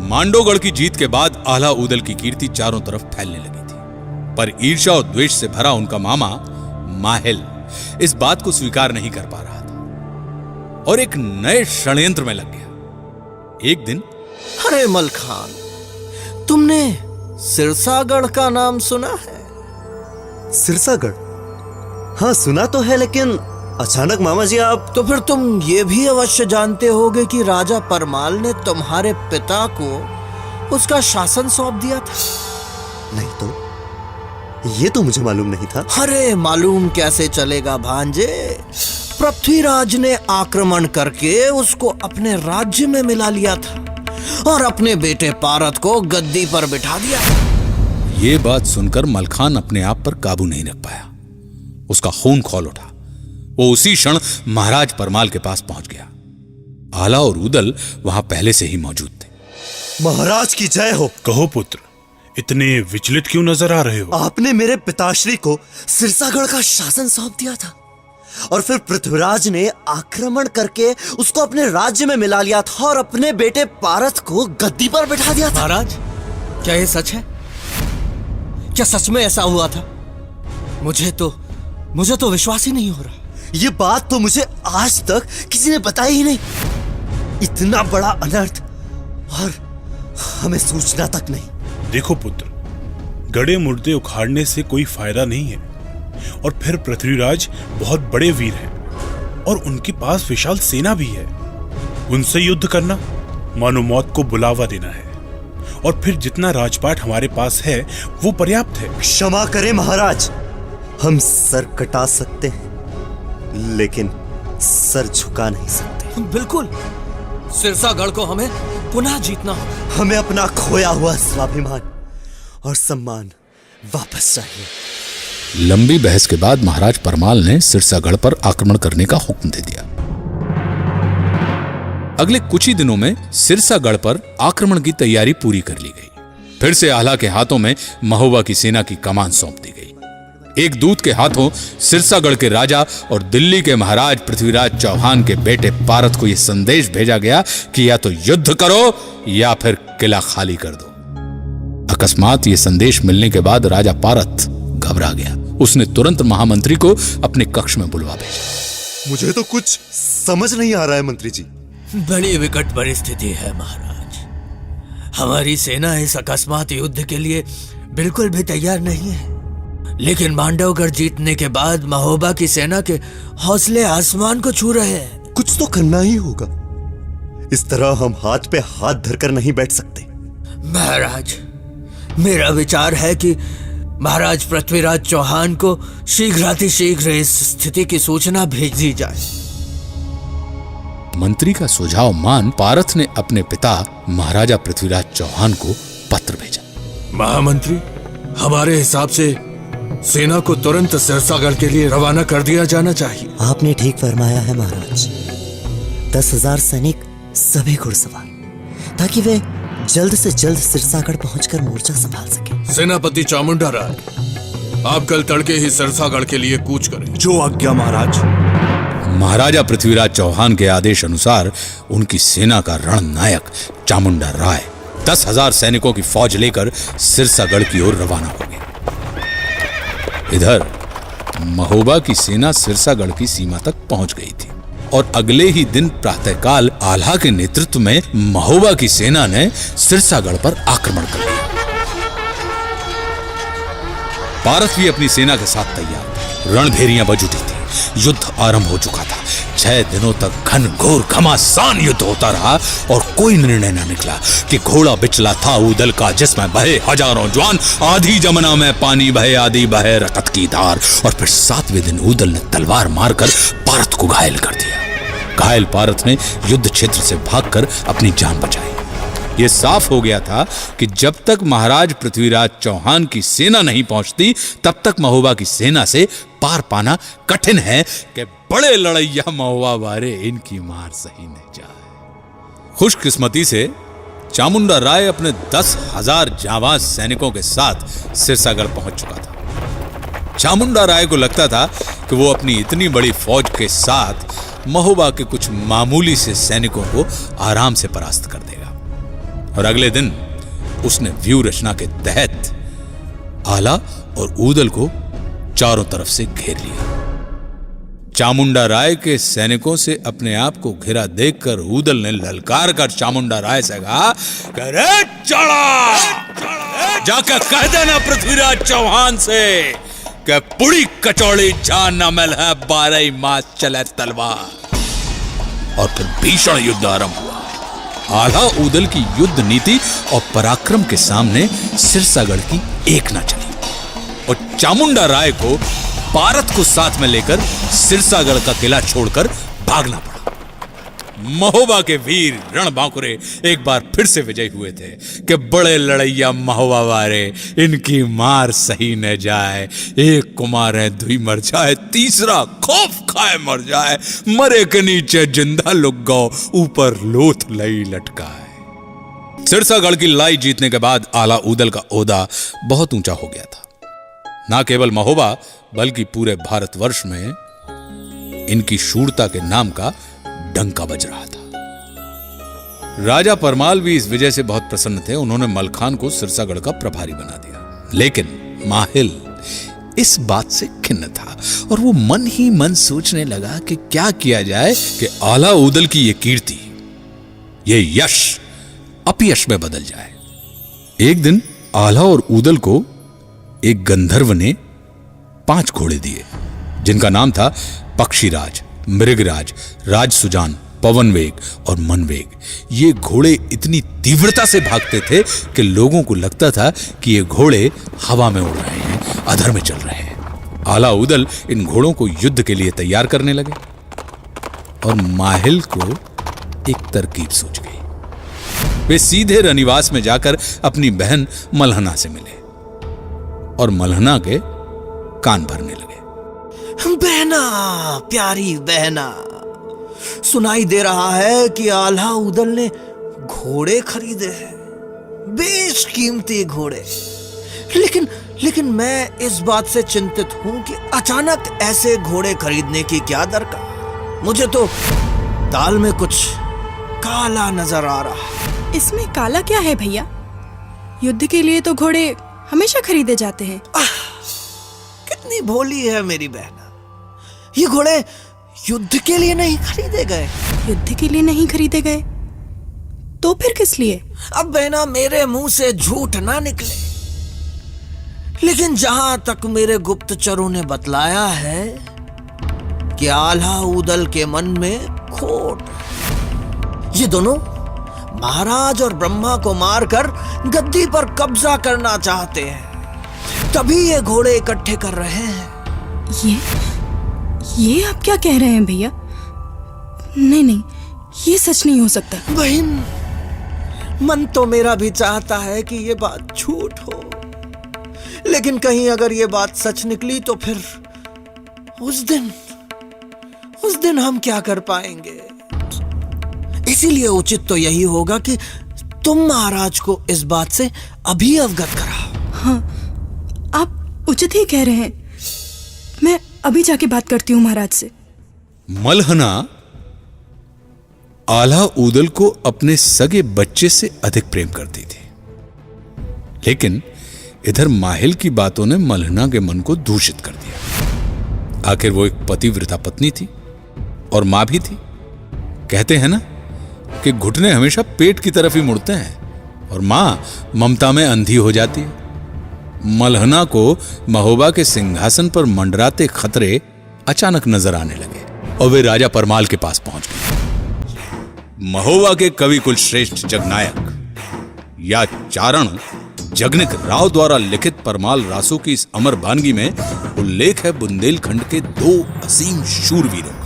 मांडोगढ़ की जीत के बाद आला ऊदल की कीर्ति चारों तरफ फैलने लगी थी, पर ईर्ष्या और द्वेष से भरा उनका मामा माहिल इस बात को स्वीकार नहीं कर पा रहा था और एक नए षड्यंत्र में लग गया। एक दिन, अरे मलखान, तुमने सिरसागढ़ का नाम सुना है? सिरसागढ़? हाँ सुना तो है, लेकिन अचानक मामा जी आप। तो फिर तुम ये भी अवश्य जानते होगे कि राजा परमाल ने तुम्हारे पिता को उसका शासन सौंप दिया था। नहीं तो, ये तो मुझे मालूम नहीं था। अरे मालूम कैसे चलेगा भांजे? पृथ्वीराज ने आक्रमण करके उसको अपने राज्य में मिला लिया था और अपने बेटे पारत को गद्दी पर बिठा दिया। ये बात सुनकर मलखान अपने आप पर काबू नहीं रख पाया। उसका खून खौल उठा। वो उसी क्षण महाराज परमाल के पास पहुंच गया। आला और ऊदल वहां पहले से ही मौजूद थे। महाराज की जय हो। कहो पुत्र, इतने विचलित क्यों नजर आ रहे हो? आपने मेरे पिताश्री को सिरसागढ़ का शासन सौंप दिया था और फिर पृथ्वीराज ने आक्रमण करके उसको अपने राज्य में मिला लिया था और अपने बेटे पारत को गद्दी पर बिठा दिया था। महाराज, क्या ये सच है? क्या सच में ऐसा हुआ था? मुझे तो विश्वास ही नहीं हो रहा। ये बात तो मुझे आज तक किसी ने बताई ही नहीं। इतना बड़ा अनर्थ और हमें सूचना तक नहीं। देखो पुत्र, गड़े मुर्दे उखाड़ने से कोई फायदा नहीं है और फिर पृथ्वीराज बहुत बड़े वीर हैं और उनके पास विशाल सेना भी है। उनसे युद्ध करना मानो मौत को बुलावा देना है और फिर जितना राजपाट हमारे पास है वो पर्याप्त है। क्षमा करें महाराज, हम सर कटा सकते हैं लेकिन सर झुका नहीं सकते। बिल्कुल, सिरसागढ़ को हमें पुनः जीतना होगा। हमें अपना खोया हुआ स्वाभिमान और सम्मान वापस चाहिए। लंबी बहस के बाद महाराज परमाल ने सिरसागढ़ पर आक्रमण करने का हुक्म दे दिया। अगले कुछ ही दिनों में सिरसागढ़ पर आक्रमण की तैयारी पूरी कर ली गई। फिर से आला के हाथों में महोबा की सेना की कमान सौंप दी गई। एक दूत के हाथों सिरसागढ़ के राजा और दिल्ली के महाराज पृथ्वीराज चौहान के बेटे पारत को यह संदेश भेजा गया कि या तो युद्ध करो या फिर किला खाली कर दो। अकस्मात यह संदेश मिलने के बाद राजा पारत घबरा गया। उसने तुरंत महामंत्री को अपने कक्ष में बुलवा भेजा। मुझे तो कुछ समझ नहीं आ रहा है मंत्री जी। बड़ी विकट परिस्थिति है महाराज। हमारी सेना इस अकस्मात युद्ध के लिए बिल्कुल भी तैयार नहीं है, लेकिन मांडवगढ़ जीतने के बाद महोबा की सेना के हौसले आसमान को छू रहे हैं। कुछ तो करना ही होगा। इस तरह हम हाथ पे हाथ धरकर नहीं बैठ सकते। महाराज, मेरा विचार है कि महाराज पृथ्वीराज चौहान को शीघ्रातिशीघ्र इस स्थिति की सूचना भेज दी जाए। मंत्री का सुझाव मान पारथ ने अपने पिता महाराजा पृथ्वीराज चौहान को पत्र भेजा। महामंत्री, हमारे हिसाब से सेना को तुरंत सिरसागढ़ के लिए रवाना कर दिया जाना चाहिए। आपने ठीक फरमाया है महाराज। 10,000 सैनिक, सभी घुड़सवार, ताकि वे जल्द से जल्द सिरसागढ़ पहुंचकर मोर्चा संभाल सके। सेनापति चामुंडा राय, आप कल तड़के ही सिरसागढ़ के लिए कूच करें। जो आज्ञा महाराज। महाराजा पृथ्वीराज चौहान के आदेश अनुसार उनकी सेना का रणनायक चामुंडा राय 10,000 सैनिकों की फौज लेकर सिरसागढ़ की ओर रवाना हो गया। इधर महोबा की सेना सिरसागढ़ की सीमा तक पहुंच गई थी और अगले ही दिन प्रातःकाल आल्हा के नेतृत्व में महोबा की सेना ने सिरसागढ़ पर आक्रमण कर लिया। पारस भी अपनी सेना के साथ तैयार। रणभेरियां बज उठी थी। युद्ध आरंभ हो चुका था। 6 दिनों तक घनघोर घमासान युद्ध होता रहा और कोई निर्णय न निकला कि घोड़ा बिचला था ऊदल का, जिसमें बहे हजारों जवान। आधी जमुना में पानी बहे, आधी बहे रतत की धार। और फिर 7वें दिन ऊदल ने तलवार मारकर पारत को घायल कर दिया। घायल पारत ने युद्ध क्षेत्र से भागकर अपनी जान बचाई। यह साफ हो गया था कि जब तक महाराज पृथ्वीराज चौहान की सेना नहीं पहुंचती तब तक महोबा की सेना से पार पाना कठिन है कि बड़े लड़ैया महोबा वारे इनकी मार सही नहीं जाए। खुशकिस्मती से चामुंडा राय अपने 10,000 जांबाज सैनिकों के साथ सिरसागढ़ पहुंच चुका था। चामुंडा राय को लगता था कि वो अपनी इतनी बड़ी फौज के साथ महोबा के कुछ मामूली से सैनिकों को आराम से परास्त कर देगा। और अगले दिन उसने व्यूह रचना के तहत आला और ऊदल को चारों तरफ से घेर लिया। चामुंडा राय के सैनिकों से अपने आप को घिरा देखकर ऊदल ने ललकार कर चामुंडा राय से कहा, "अरे चढ़ा, जाकर कह देना पृथ्वीराज चौहान से कि पुड़ी कचौड़ी जान न मिल है, 12 मास चले तलवार।" और फिर भीषण युद्ध आरंभ हुआ। आला ऊदल की युद्ध नीति और पराक्रम के सामने सिरसागढ़ की एक न चली और चामुंडा राय को पारत को साथ में लेकर सिरसागढ़ का किला छोड़कर भागना पड़ा। महोबा के वीर रणबांकुरे एक बार फिर से विजयी हुए थे कि बड़े लड़ैया महोबा वारे, इनकी मार सही न जाए, एक कुमार धुई मर जाए, तीसरा खौफ खाए मर जाए, मरे के नीचे जिंदा लुक गौ, ऊपर लोथ लई लटकाए। सिरसागढ़ की लड़ाई जीतने के बाद आला ऊदल का ओहदा बहुत ऊंचा हो गया था। ना केवल महोबा बल्कि पूरे भारतवर्ष में इनकी शूरता के नाम का डंका बज रहा था। राजा परमाल भी इस विजय से बहुत प्रसन्न थे। उन्होंने मलखान को सिरसागढ़ का प्रभारी बना दिया। लेकिन माहिल इस बात से खिन्न था और वो मन ही मन सोचने लगा कि क्या किया जाए कि आला ऊदल की ये कीर्ति, ये यश अपयश में बदल जाए। एक दिन आला और ऊदल को एक गंधर्व ने 5 घोड़े दिए, जिनका नाम था पक्षीराज, मृगराज, राजसुजान, पवनवेग और मनवेग। ये घोड़े इतनी तीव्रता से भागते थे कि लोगों को लगता था कि ये घोड़े हवा में उड़ रहे हैं, अधर में चल रहे हैं। आला ऊदल इन घोड़ों को युद्ध के लिए तैयार करने लगे और माहिल को एक तरकीब सूझ गई। वे सीधे रनिवास में जाकर अपनी बहन मलहना से मिले और मलहना के कान भरने लगे। बहना, प्यारी बहना, सुनाई दे रहा है कि आला ऊदल ने घोड़े खरीदे हैं, बेशकीमती घोड़े। लेकिन मैं इस बात से चिंतित हूं कि अचानक ऐसे घोड़े खरीदने की क्या दरकार। मुझे तो दाल में कुछ काला नजर आ रहा। इसमें काला क्या है भैया? युद्ध के लिए तो घोड़े हमेशा खरीदे जाते हैं। कितनी भोली है मेरी बहना। ये घोड़े युद्ध के लिए नहीं खरीदे गए। युद्ध के लिए नहीं खरीदे गए तो फिर किस लिए? अब बहना मेरे मुंह से झूठ ना निकले, लेकिन जहां तक मेरे गुप्तचरों ने बतलाया है कि आला ऊदल के मन में खोट, ये दोनों महाराज और ब्रह्मा को मारकर गद्दी पर कब्जा करना चाहते हैं, तभी ये घोड़े इकट्ठे कर रहे हैं। ये आप क्या कह रहे हैं भैया? नहीं, ये सच नहीं हो सकता। बहन, मन तो मेरा भी चाहता है कि ये बात झूठ हो, लेकिन कहीं अगर ये बात सच निकली तो फिर उस दिन हम क्या कर पाएंगे। इसीलिए उचित तो यही होगा कि तुम महाराज को इस बात से अभी अवगत कराओ। हाँ, आप उचित ही कह रहे हैं। मैं अभी जाके बात करती हूँ महाराज से। मलहना आला ऊदल को अपने सगे बच्चे से अधिक प्रेम करती थी, लेकिन इधर माहिल की बातों ने मलहना के मन को दूषित कर दिया। आखिर वो एक पतिव्रता पत्नी थी और मां भी थी। कहते हैं ना कि घुटने हमेशा पेट की तरफ ही मुड़ते हैं और मां ममता में अंधी हो जाती है। मलहना को महोबा के सिंहासन पर मंडराते खतरे अचानक नजर आने लगे और वे राजा परमाल के पास पहुंच गए। महोबा के कवि कुल श्रेष्ठ जगनायक या चारण जगनिक राव द्वारा लिखित परमाल रासों की इस अमर वानगी में उल्लेख है बुंदेलखंड के 2 असीम शूरवीरों